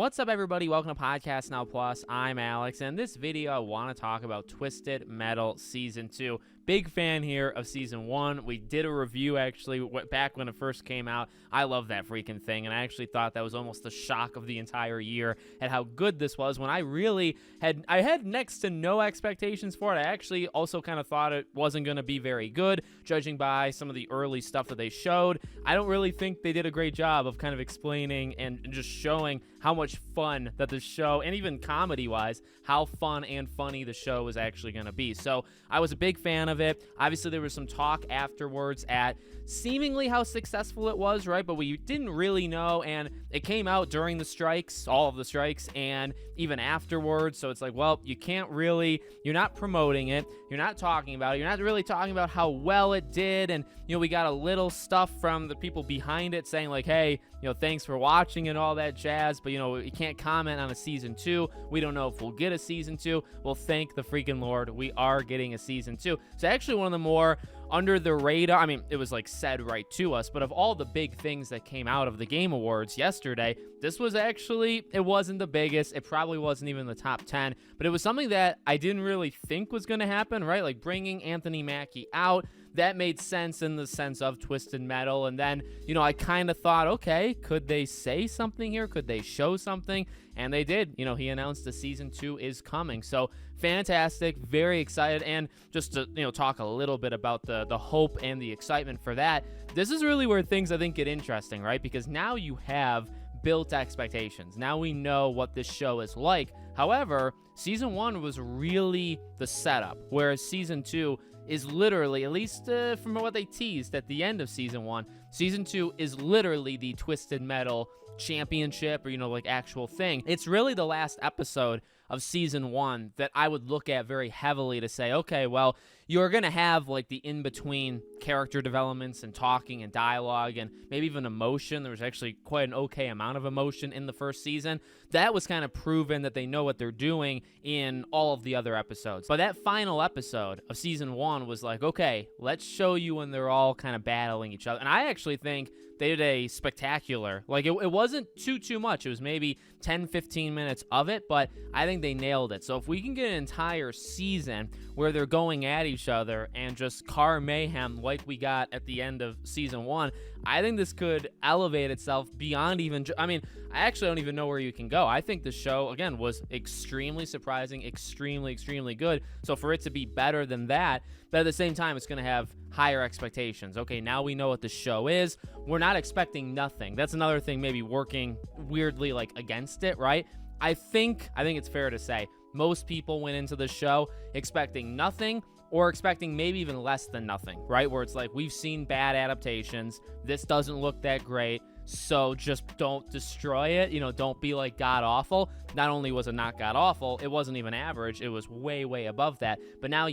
What's up, everybody? Welcome to Podcast Now Plus. I'm Alex, and in this video, I want to talk about Twisted Metal Season 2. Big fan here of Season 1. We did a review, actually, back when it first came out. I love that freaking thing, and I actually thought that was almost the shock of the entire year at how good this was when I really had next to no expectations for it. I actually also kind of thought it wasn't going to be very good, judging by some of the early stuff that they showed. I don't really think they did a great job of kind of explaining and just showing how much fun that the show, and even comedy-wise, how fun and funny the show is actually going to be. So I was a big fan of it. Obviously, there was some talk afterwards at seemingly how successful it was, right? But we didn't really know, and it came out during the strikes, all of the strikes, and even afterwards. So it's like, well, you're not promoting it, you're not talking about it, you're not really talking about how well it did, and, we got a little stuff from the people behind it saying like, hey, thanks for watching and all that jazz, but, you can't comment on a Season 2. We don't know if we'll get a Season 2. Well, thank the freaking Lord, we are getting a Season 2. So actually one of the more under the radar, I mean, it was like said right to us, but of all the big things that came out of the Game Awards yesterday, this was actually, it wasn't the biggest. It probably wasn't even the top 10, but it was something that I didn't really think was going to happen, right? Like bringing Anthony Mackie out, that made sense in the sense of Twisted Metal. And then, I kind of thought, okay, could they say something here? Could they show something? And they did. He announced the Season 2 is coming. So fantastic, very excited. And just to, talk a little bit about the hope and the excitement for that, this is really where things, I think, get interesting, right? Because now you have built expectations. Now we know what this show is like. However, Season 1 was really the setup, whereas Season 2 is literally, at least from what they teased at the end of Season 1, Season 2 is literally the Twisted Metal championship, or, like actual thing. It's really the last episode of Season 1 that I would look at very heavily to say, okay, well, you're going to have like the in-between character developments and talking and dialogue and maybe even emotion. There was actually quite an okay amount of emotion in the first season. That was kind of proven that they know what they're doing in all of the other episodes. But that final episode of Season 1 was like, okay, let's show you when they're all kind of battling each other. And I actually think they did a spectacular, like it wasn't too much. It was maybe 10-15 minutes of it, but I think they nailed it. So if we can get an entire season where they're going at each other and just car mayhem like we got at the end of Season 1, I think this could elevate itself beyond even, I actually don't even know where you can go. I think the show, again, was extremely surprising, extremely good. So for it to be better than that, but at the same time, it's going to have higher expectations. Okay, now we know what the show is. We're not expecting nothing. That's another thing maybe working weirdly like against it, right? I think it's fair to say most people went into the show expecting nothing, or expecting maybe even less than nothing, right? Where it's like, we've seen bad adaptations. This doesn't look that great, so just don't destroy it. Don't be like god awful. Not only was it not god awful, it wasn't even average. It was way above that. But now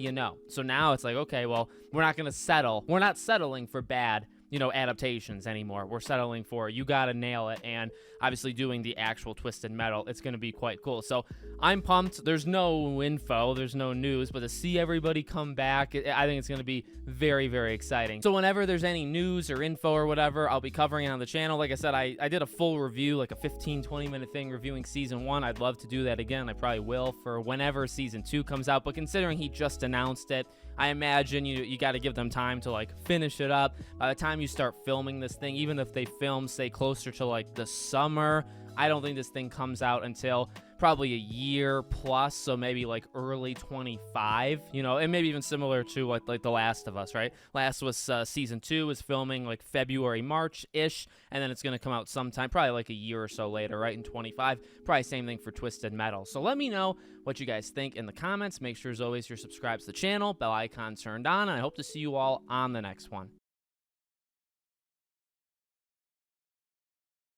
So now it's like, okay, well, we're not going to settle. We're not settling for bad adaptations anymore. We're settling for, you gotta nail it, and obviously doing the actual Twisted Metal, it's gonna be quite cool. So I'm pumped. There's no info, there's no news, but to see everybody come back, I think it's gonna be very exciting. So whenever there's any news or info or whatever, I'll be covering it on the channel. Like I said, I did a full review, like a 15-20 minute thing reviewing Season 1. I'd love to do that again. I probably will for whenever Season 2 comes out, but considering he just announced it, I imagine you got to give them time to like finish it up. By the time you start filming this thing, even if they film, say, closer to like the summer, I don't think this thing comes out until probably a year plus, so maybe like early 25, and maybe even similar to like The Last of Us, right? Last was Season 2 is filming like February, March-ish, and then it's going to come out sometime, probably like a year or so later, right, in 25. Probably same thing for Twisted Metal. So let me know what you guys think in the comments. Make sure, as always, you're subscribed to the channel, bell icon turned on, and I hope to see you all on the next one.